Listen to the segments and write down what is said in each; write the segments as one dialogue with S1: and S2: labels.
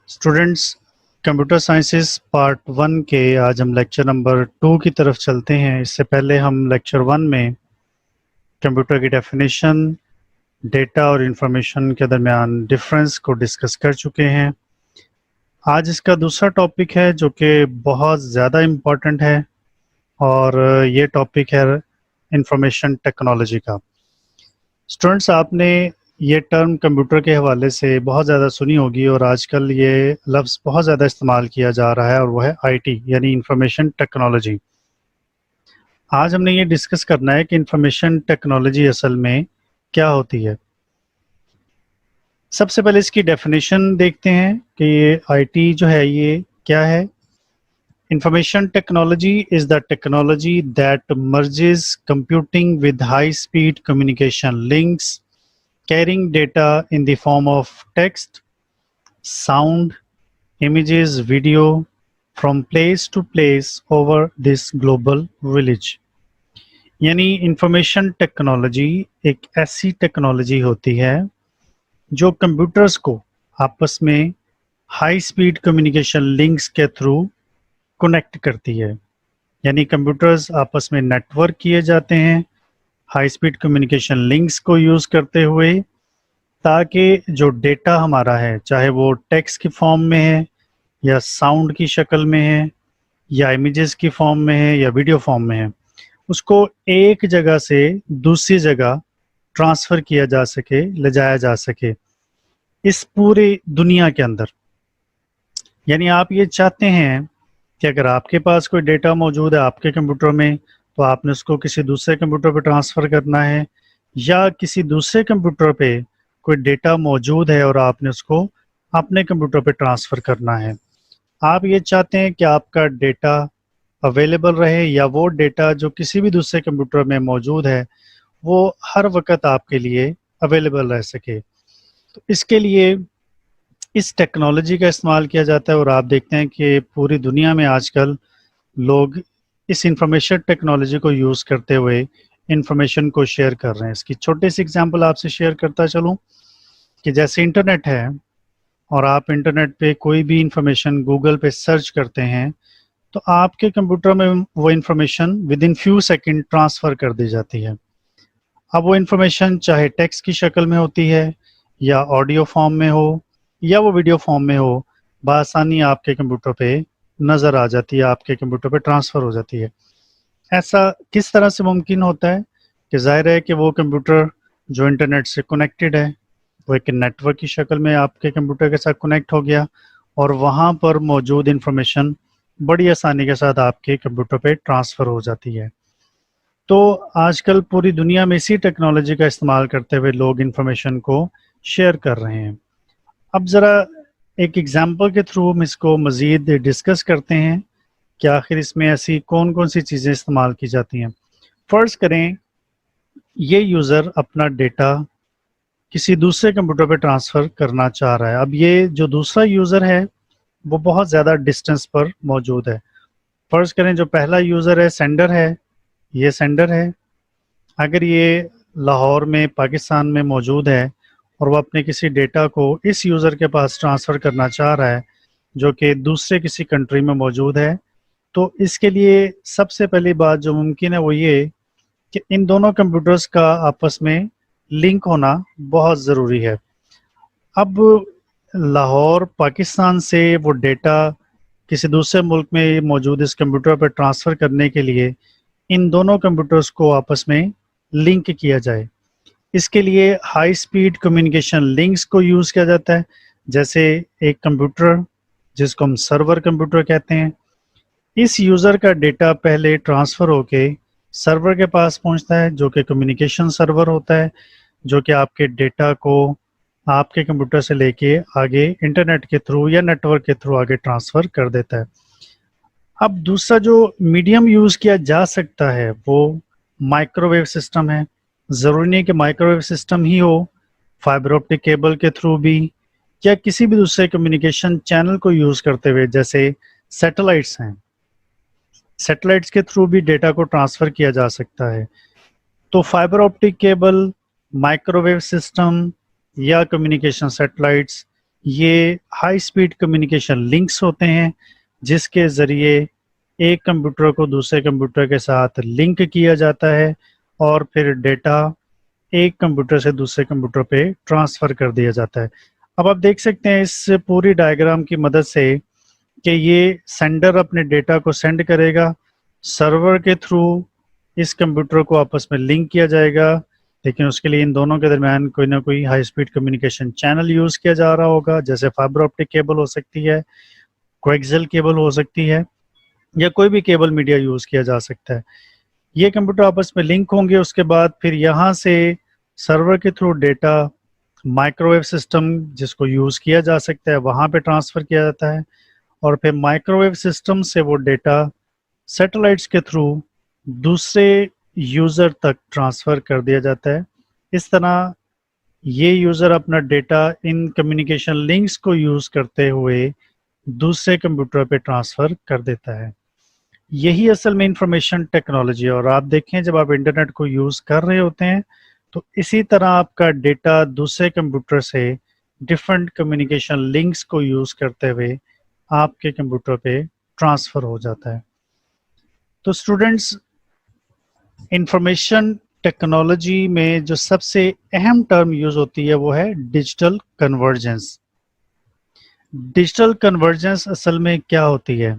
S1: Students, computer sciences part 1 के आज हम लेक्चर नंबर 2 की तरफ चलते हैं। इससे पहले हम लेक्चर 1 में कंप्यूटर की डेफिनेशन, डेटा और इंफॉर्मेशन के दरमियान डिफरेंस को डिस्कस कर चुके हैं। आज इसका दूसरा टॉपिक है जो कि बहुत ज़्यादा इम्पॉर्टेंट है और ये टॉपिक है इंफॉर्मेशन टेक्नोलॉजी का। स्टूडेंट्स, आपने ये टर्म कंप्यूटर के हवाले से बहुत ज़्यादा सुनी होगी और आजकल ये लफ्ज़ बहुत ज़्यादा इस्तेमाल किया जा रहा है और वो है आईटी यानी इंफॉर्मेशन टेक्नोलॉजी। आज हमने ये डिस्कस करना है कि इंफॉर्मेशन टेक्नोलॉजी असल में क्या होती है। सबसे पहले इसकी डेफिनेशन देखते हैं कि ये आईटी जो है ये क्या है। Information technology is the technology that merges computing with high speed communication links carrying data in the form of text, sound, images, video from place to place over this global village। यानी information technology एक ऐसी technology होती है जो computers को आपस में high speed communication links के थ्रू कनेक्ट करती है। यानी कंप्यूटर्स आपस में नेटवर्क किए जाते हैं हाई स्पीड कम्युनिकेशन लिंक्स को यूज़ करते हुए, ताकि जो डेटा हमारा है, चाहे वो टेक्स्ट की फॉर्म में है या साउंड की शक्ल में है या इमेजेस की फॉर्म में है या वीडियो फॉर्म में है, उसको एक जगह से दूसरी जगह ट्रांसफ़र किया जा सके, ले जाया जा सके इस पूरी दुनिया के अंदर। यानी आप ये चाहते हैं कि अगर आपके पास कोई डेटा मौजूद है आपके कंप्यूटर में, तो आपने उसको किसी दूसरे कंप्यूटर पे ट्रांसफ़र करना है, या किसी दूसरे कंप्यूटर पे कोई डेटा मौजूद है और आपने उसको अपने कंप्यूटर पे ट्रांसफ़र करना है। आप ये चाहते हैं कि आपका डेटा अवेलेबल रहे या वो डेटा जो किसी भी दूसरे कंप्यूटर में मौजूद है वो हर वक्त आपके लिए अवेलेबल रह सके। तो इसके लिए इस टेक्नोलॉजी का इस्तेमाल किया जाता है और आप देखते हैं कि पूरी दुनिया में आजकल लोग इस इंफॉर्मेशन टेक्नोलॉजी को यूज़ करते हुए इंफॉर्मेशन को शेयर कर रहे हैं। इसकी छोटी सी एग्जांपल आपसे शेयर करता चलूँ कि जैसे इंटरनेट है और आप इंटरनेट पे कोई भी इंफॉर्मेशन गूगल पे सर्च करते हैं तो आपके कंप्यूटर में वो information with in few second transfer कर दी जाती है। अब वो इंफॉर्मेशन चाहे टेक्स्ट की शक्ल में होती है या ऑडियो फॉर्म में हो या वो वीडियो फॉर्म में हो, बआसानी आपके कंप्यूटर पे नज़र आ जाती है, आपके कंप्यूटर पे ट्रांसफ़र हो जाती है। ऐसा किस तरह से मुमकिन होता है कि ज़ाहिर है कि वो कंप्यूटर जो इंटरनेट से कनेक्टेड है वो एक नेटवर्क की शक्ल में आपके कंप्यूटर के साथ कनेक्ट हो गया और वहाँ पर मौजूद इंफॉर्मेशन बड़ी आसानी के साथ आपके कंप्यूटर पे ट्रांसफ़र हो जाती है। तो आजकल पूरी दुनिया में इसी टेक्नोलॉजी का इस्तेमाल करते हुए लोग इंफॉर्मेशन को शेयर कर रहे हैं। अब ज़रा एक एग्जाम्पल के थ्रू हम इसको मज़ीद डिस्कस करते हैं कि आखिर इसमें ऐसी कौन कौन सी चीज़ें इस्तेमाल की जाती हैं। फ़र्ज़ करें ये यूज़र अपना डेटा किसी दूसरे कंप्यूटर पे ट्रांसफ़र करना चाह रहा है। अब ये जो दूसरा यूज़र है वो बहुत ज़्यादा डिस्टेंस पर मौजूद है। फ़र्ज़ करें जो पहला यूज़र है सेंडर है, ये सेंडर है। अगर ये लाहौर में पाकिस्तान में मौजूद है और वो अपने किसी डेटा को इस यूज़र के पास ट्रांसफ़र करना चाह रहा है जो कि दूसरे किसी कंट्री में मौजूद है, तो इसके लिए सबसे पहली बात जो मुमकिन है वो ये कि इन दोनों कंप्यूटर्स का आपस में लिंक होना बहुत ज़रूरी है। अब लाहौर पाकिस्तान से वो डेटा किसी दूसरे मुल्क में मौजूद इस कंप्यूटर पर ट्रांसफ़र करने के लिए इन दोनों कंप्यूटर्स को आपस में लिंक किया जाए। इसके लिए हाई स्पीड कम्युनिकेशन लिंक्स को यूज़ किया जाता है। जैसे एक कंप्यूटर जिसको हम सर्वर कंप्यूटर कहते हैं, इस यूज़र का डेटा पहले ट्रांसफ़र होके सर्वर के पास पहुंचता है जो कि कम्युनिकेशन सर्वर होता है, जो कि आपके डेटा को आपके कंप्यूटर से लेके आगे इंटरनेट के थ्रू या नेटवर्क के थ्रू आगे ट्रांसफ़र कर देता है। अब दूसरा जो मीडियम यूज़ किया जा सकता है वो माइक्रोवेव सिस्टम है। ज़रूरी नहीं कि माइक्रोवेव सिस्टम ही हो, फाइबर ऑप्टिक केबल के थ्रू भी या किसी भी दूसरे कम्युनिकेशन चैनल को यूज़ करते हुए, जैसे सैटेलाइट्स हैं, सैटेलाइट्स के थ्रू भी डेटा को ट्रांसफ़र किया जा सकता है। तो fibre optic cable, microwave system या कम्युनिकेशन सैटेलाइट्स, یہ ہائی اسپیڈ کمیونیکیشن لنکس ہوتے ہیں جس کے ذریعے ایک کمپیوٹر کو دوسرے کمپیوٹر کے ساتھ لنک کیا جاتا ہے اور پھر ڈیٹا ایک کمپیوٹر سے دوسرے کمپیوٹر پہ ٹرانسفر کر دیا جاتا ہے. اب آپ دیکھ سکتے ہیں اس پوری ڈائیگرام کی مدد سے کہ یہ سینڈر اپنے ڈیٹا کو سینڈ کرے گا، سرور کے تھرو اس کمپیوٹر کو آپس میں لنک کیا جائے گا، لیکن اس کے لیے ان دونوں کے درمیان کوئی نہ کوئی high speed communication channel use کیا جا رہا ہوگا، جیسے فائبر آپٹک کیبل ہو سکتی ہے، کویکزل کیبل ہو سکتی ہے، یا کوئی بھی کیبل میڈیا یوز کیا جا سکتا ہے. یہ کمپیوٹر آپس میں لنک ہوں گے، اس کے بعد پھر یہاں سے سرور کے through data microwave system جس کو یوز کیا جا سکتا ہے وہاں پہ ٹرانسفر کیا جاتا ہے، اور پھر مائکرو ویو سسٹم سے وہ ڈیٹا سیٹلائٹس کے تھرو دوسرے یوزر تک ٹرانسفر کر دیا جاتا ہے. اس طرح یہ یوزر اپنا ڈیٹا ان کمیونیکیشن لنکس کو یوز کرتے ہوئے دوسرے کمپیوٹر پہ ٹرانسفر کر دیتا ہے. یہی اصل میں انفارمیشن ٹیکنالوجی ہے. اور آپ دیکھیں جب آپ انٹرنیٹ کو یوز کر رہے ہوتے ہیں تو اسی طرح آپ کا ڈیٹا دوسرے کمپیوٹر سے ڈفرینٹ کمیونیکیشن لنکس کو یوز کرتے ہوئے آپ کے کمپیوٹر پہ ٹرانسفر ہو جاتا ہے. تو اسٹوڈینٹس، انفارمیشن ٹیکنالوجی میں جو سب سے اہم ٹرم یوز ہوتی ہے وہ ہے ڈیجیٹل کنورجنس. ڈیجیٹل کنورجنس اصل میں کیا ہوتی ہے؟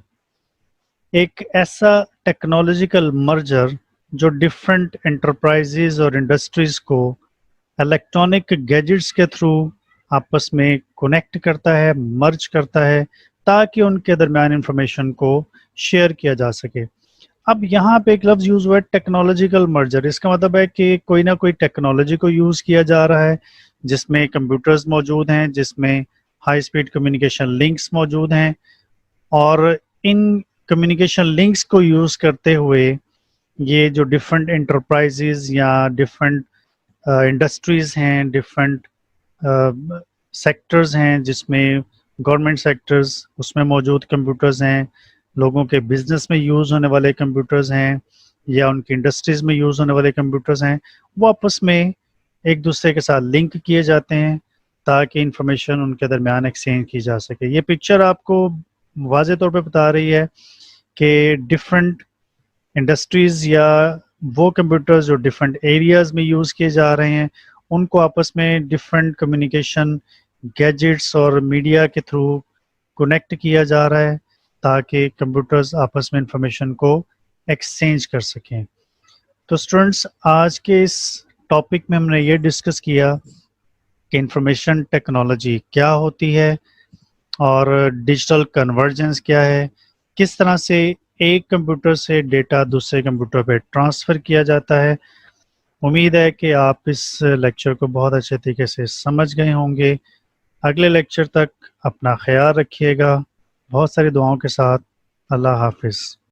S1: ایک ایسا ٹیکنالوجیکل مرجر جو ڈفرینٹ انٹرپرائزز اور انڈسٹریز کو الیکٹرانک گیجٹس کے تھرو آپس میں کنیکٹ کرتا ہے، مرج کرتا ہے، تاکہ ان کے درمیان انفارمیشن کو شیئر کیا جا سکے. اب یہاں پہ ایک لفظ یوز ہوا ہے ٹیکنالوجیکل مرجر. اس کا مطلب ہے کہ کوئی نہ کوئی ٹیکنالوجی کو یوز کیا جا رہا ہے جس میں کمپیوٹرز موجود ہیں، جس میں ہائی اسپیڈ کمیونیکیشن لنکس موجود ہیں، اور ان کمیونیکیشن لنکس کو یوز کرتے ہوئے یہ جو ڈفرینٹ انٹرپرائزز یا ڈفرینٹ انڈسٹریز ہیں، ڈفرینٹ سیکٹرز ہیں جس میں گورنمنٹ سیکٹرز اس میں موجود کمپیوٹرز ہیں، لوگوں کے بزنس میں یوز ہونے والے کمپیوٹرز ہیں، یا ان کی انڈسٹریز میں یوز ہونے والے کمپیوٹرز ہیں، وہ آپس میں ایک دوسرے کے ساتھ لنک کیے جاتے ہیں تاکہ انفارمیشن ان کے درمیان ایکسچینج کی جا سکے. یہ پکچر آپ کو واضح طور پہ بتا رہی ہے کہ ڈفرینٹ انڈسٹریز یا وہ کمپیوٹرز جو ڈفرینٹ ایریاز میں یوز کیے جا رہے ہیں ان کو آپس میں ڈفرینٹ کمیونیکیشن گیجٹس اور میڈیا کے تھرو کنیکٹ کیا جا رہا ہے تاکہ کمپیوٹرز آپس میں انفارمیشن کو ایکسچینج کر سکیں. تو اسٹوڈنٹس، آج کے اس ٹاپک میں ہم نے یہ ڈسکس کیا کہ انفارمیشن ٹیکنالوجی کیا ہوتی ہے اور ڈیجیٹل کنورجنس کیا ہے، کس طرح سے ایک کمپیوٹر سے ڈیٹا دوسرے کمپیوٹر پہ ٹرانسفر کیا جاتا ہے. امید ہے کہ آپ اس لیکچر کو بہت اچھے طریقے سے سمجھ گئے ہوں گے. اگلے لیکچر تک اپنا خیال رکھیے گا. بہت ساری دعاؤں کے ساتھ. اللہ حافظ.